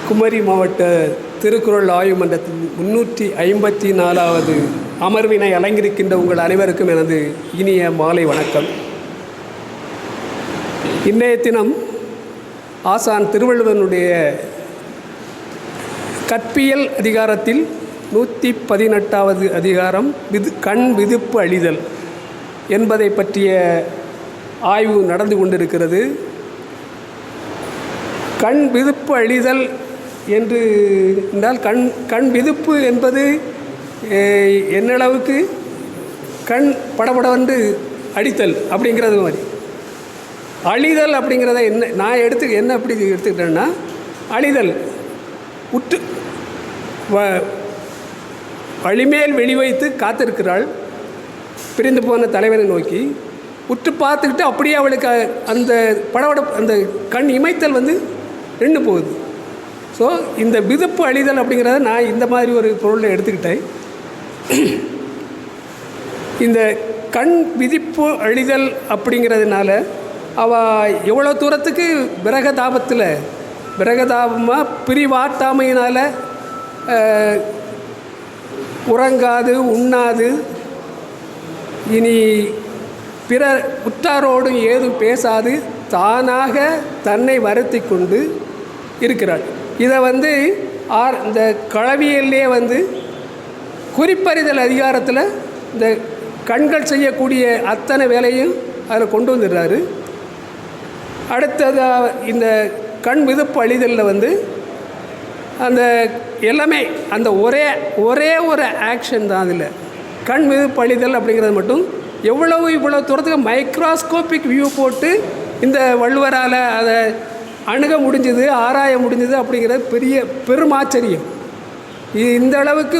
குமரி மாவட்ட திருக்குறள் ஆய்வு மன்றத்தின் 354வது அமர்வினை அலங்கிருக்கின்ற உங்கள் அனைவருக்கும் எனது இனிய மாலை வணக்கம். இன்றைய தினம் ஆசான் திருவள்ளுவனுடைய கற்பியல் அதிகாரத்தில் 118வது அதிகாரம் கண் விதிப்பு அழிதல் என்பதை பற்றிய ஆய்வு நடந்து கொண்டிருக்கிறது. கண் விதிப்பு அழிதல் என்று என்றால் கண் விதிப்பு என்பது என்னளவுக்கு கண் படபடவென்று அடித்தல் அப்படிங்கிறது மாதிரி. அழிதல் அப்படிங்கிறத நான் என்ன எப்படி எடுத்துக்கிட்டேன்னா, அழிதல் உற்று வழிமேல் வெளி வைத்து காத்திருக்கிறாள் பிரிந்து போன தலைவனை நோக்கி உற்று பார்த்துக்கிட்டு அப்படியே அவளுக்கு அந்த அந்த கண் இமைத்தல் நின்று போகுது. ஸோ இந்த விதிப்பு அழிதல் அப்படிங்கிறத நான் இந்த மாதிரி ஒரு பொருளை எடுத்துக்கிட்டேன். இந்த கண் விதிப்பு அழிதல் அப்படிங்கிறதுனால அவள் எவ்வளோ தூரத்துக்கு விரகதாபமாக பிரிவாட்டாமையினால் உறங்காது உண்ணாது இனி பிற உற்றாரோடு ஏதும் பேசாது தானாக தன்னை வருத்தி கொண்டு இருக்கிறாள். இதை இந்த களவியல்லே குறிப்பறிதல் அதிகாரத்தில் இந்த கண்கள் செய்யக்கூடிய அத்தனை வேலையும் அதில் கொண்டு வந்துடுறாரு. அடுத்ததாக இந்த கண் விதிப்பு அழிதலில் அந்த எல்லாமே அந்த ஒரே ஒரு ஆக்ஷன் தான். அதில் கண் விதிப்பு அழிதல் அப்படிங்கிறது மட்டும் இவ்வளோ தூரத்துக்கு மைக்ரோஸ்கோபிக் வியூ போட்டு இந்த வள்ளுவரால் அதை அணுக முடிஞ்சது, ஆராய முடிஞ்சது அப்படிங்கிறது பெருமாச்சரியம். இந்த அளவுக்கு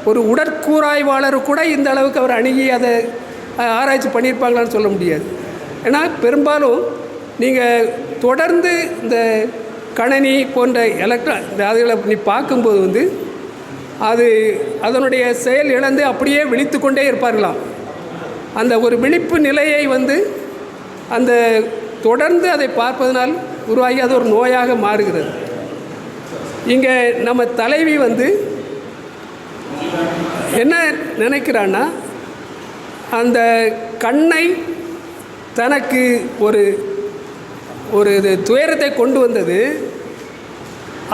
ஒரு உடற்கூறாய்வாளர் கூட இந்த அளவுக்கு அவர் அணுகி அதை ஆராய்ச்சி பண்ணியிருப்பாங்களான்னு சொல்ல முடியாது. ஏன்னா பெரும்பாலும் நீங்கள் தொடர்ந்து இந்த கணனி போன்ற அதுகளை நீ பார்க்கும்போது அதனுடைய செயல் இழந்து அப்படியே விழித்து கொண்டே இருப்பார்களாம். அந்த ஒரு விழிப்பு நிலையை அந்த தொடர்ந்து அதை பார்ப்பதனால் உருவாகி அது ஒரு நோயாக மாறுகிறது. இங்கே நம்ம தலைவி என்ன நினைக்கிறான்னா, அந்த கண்ணை தனக்கு ஒரு துயரத்தை கொண்டு வந்தது,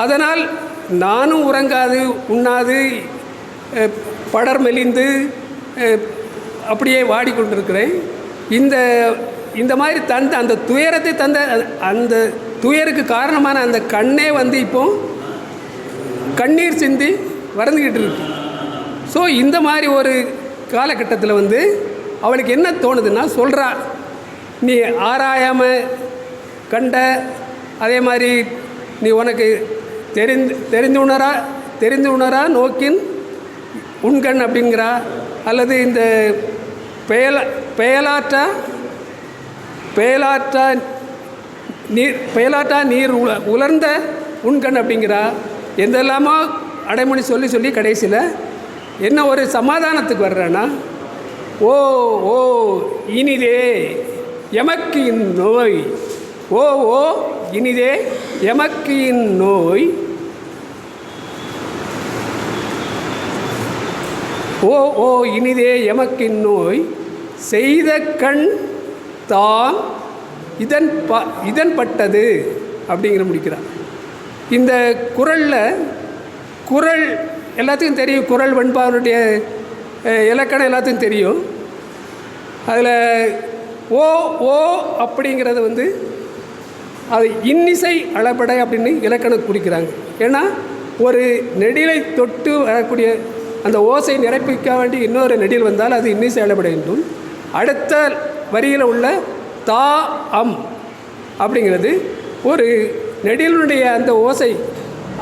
அதனால் நானும் உறங்காது உண்ணாது படர் மெலிந்து அப்படியே வாடிக்கொண்டிருக்கிறேன். இந்த மாதிரி அந்த துயரத்தை தந்த அந்த துயருக்கு காரணமான அந்த கண்ணே இப்போ கண்ணீர் சிந்தி வறந்துக்கிட்டு இருக்கு. ஸோ இந்த மாதிரி ஒரு காலகட்டத்தில் அவளுக்கு என்ன தோணுதுன்னா, சொல்கிறா, நீ ஆராயாமல் கண்ட, அதே மாதிரி நீ உனக்கு தெரிந்து உணரா நோக்கின் உண்கண் அப்படிங்கிறா, அல்லது இந்த பெயலாற்றா நீர் உலர்ந்த உண்கண் அப்படிங்கிறா. எந்தெல்லாமோ அடைமொழி சொல்லி கடைசியில் என்ன ஒரு சமாதானத்துக்கு வர்றேன்னா, ஓ ஓ இனிதே எமக்கு இந்நோய், ஓ ஓ இனிதே எமக்கு இந்நோய், ஓ ஓ இனிதே எமக்கு இந்நோய் செய்த கண் தான் இதன் பட்டது அப்படிங்கிற முடிக்கிறார். இந்த குறள் எல்லாத்துக்கும் தெரியும். குறள் வெண்பாவுடைய இலக்கணம் எல்லாத்துக்கும் தெரியும். அதில் ஓ ஓ அப்படிங்கிறது அது இன்னிசை அளபடை அப்படின்னு இலக்கணம் குறிக்கிறாங்க. ஏன்னா ஒரு நெடிலை தொட்டு வரக்கூடிய அந்த ஓசை நிரப்பிக்க வேண்டி இன்னொரு நெடில் வந்தால் அது இன்னிசை அளபடை என்றும், அடுத்த வரியில் உள்ள தா அம் அப்படிங்கிறது ஒரு நெடிலுடைய அந்த ஓசை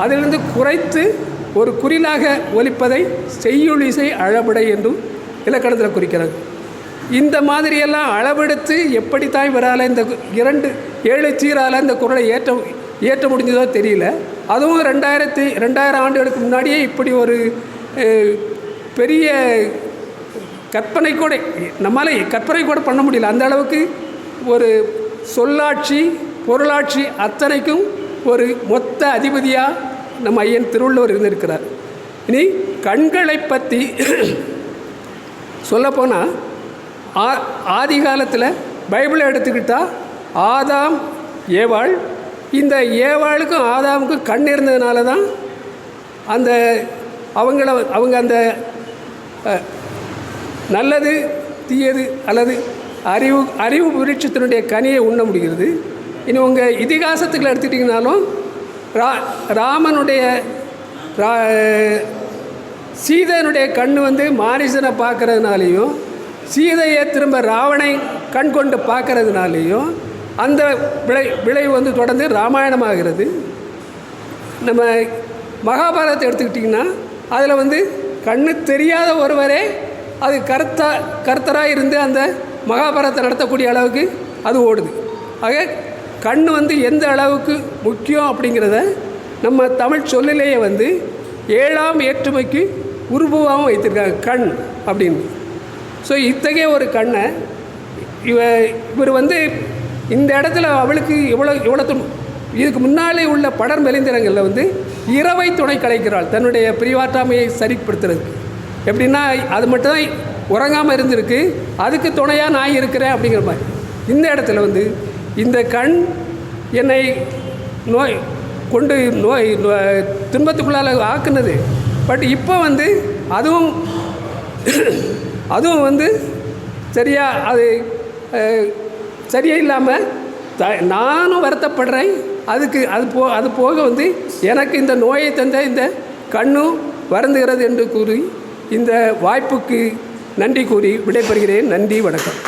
அதிலிருந்து குறைத்து ஒரு குறிலாக ஒலிப்பதை செய்யுளிசை அளபடை என்றும் இலக்கணத்தில் குறிக்கிறது. இந்த மாதிரியெல்லாம் அளவெடுத்து எப்படித்தான் இவரால் இந்த 7 சீரால் இந்த குறளை ஏற்ற முடிஞ்சதோ தெரியல. அதுவும் 2000 ஆண்டுகளுக்கு முன்னாடியே இப்படி ஒரு பெரிய கற்பனை கூட நம்மளால் கற்பனை கூட பண்ண முடியல. அந்த அளவுக்கு ஒரு சொல்லாட்சி பொருளாட்சி அத்தனைக்கும் ஒரு மொத்த அதிபதியாக நம்ம ஐயன் திருவள்ளுவர் இருந்திருக்கிறார். இனி கண்களை பற்றி சொல்லப்போனால் ஆதி காலத்தில் பைபிளை எடுத்துக்கிட்டால் ஆதாம் ஏவாள், இந்த ஏவாளுக்கும் ஆதாமுக்கும் கண் இருந்ததுனால தான் அந்த அவங்க அந்த நல்லது தீயது அல்லது அறிவு விருட்சத்தினுடைய கனியை உண்ண முடிகிறது. இனி உங்கள் இதிகாசத்துக்களை எடுத்துக்கிட்டிங்கனாலும் ராமனுடைய சீதையனுடைய கண் வந்து மாரிசனை பார்க்கறதுனாலையும் சீதையை திரும்ப ராவணை கண் கொண்டு பார்க்கறதுனாலையும் அந்த விளைவு வந்து தொடர்ந்து ராமாயணமாகிறது. நம்ம மகாபாரதத்தை எடுத்துக்கிட்டிங்கன்னா அதில் வந்து கண்ணு தெரியாத ஒருவரே அது கர்த்தராக இருந்து அந்த மகாபாரதத்தை நடத்தக்கூடிய அளவுக்கு அது ஓடுது. ஆக கண் வந்து எந்த அளவுக்கு முக்கியம் அப்படிங்கிறத நம்ம தமிழ் சொல்லிலேயே வந்து 7ஆம் வேற்றுமைக்கு உருபுவாகவும் வைத்திருக்காங்க கண் அப்படின்னு. ஸோ இத்தகைய ஒரு கண்ணை இவர் வந்து இந்த இடத்துல அவளுக்கு எவ்வளோ இதுக்கு முன்னாலே உள்ள படர் மெலிந்திரங்களில் வந்து இரவை துணை கலைக்கிறாள் தன்னுடைய பிரிவாற்றாமையை சரிப்படுத்துறதுக்கு. எப்படின்னா அது மட்டும்தான் உறங்காமல் இருந்திருக்கு, அதுக்கு துணையாக நான் இருக்கிறேன் அப்படிங்கிற மாதிரி. இந்த இடத்துல வந்து இந்த கண் என்னை துன்பத்துக்குள்ளால் ஆக்குனது. பட் இப்போ வந்து அதுவும் வந்து சரியாக அது சரியே இல்லாமல் நானும் வருத்தப்படுறேன். அது போக வந்து எனக்கு இந்த நோயை தந்த இந்த கண்ணும் வருந்துகிறது என்று கூறி இந்த வாய்ப்புக்கு நன்றி கூறி விடைபெறுகிறேன். நன்றி, வணக்கம்.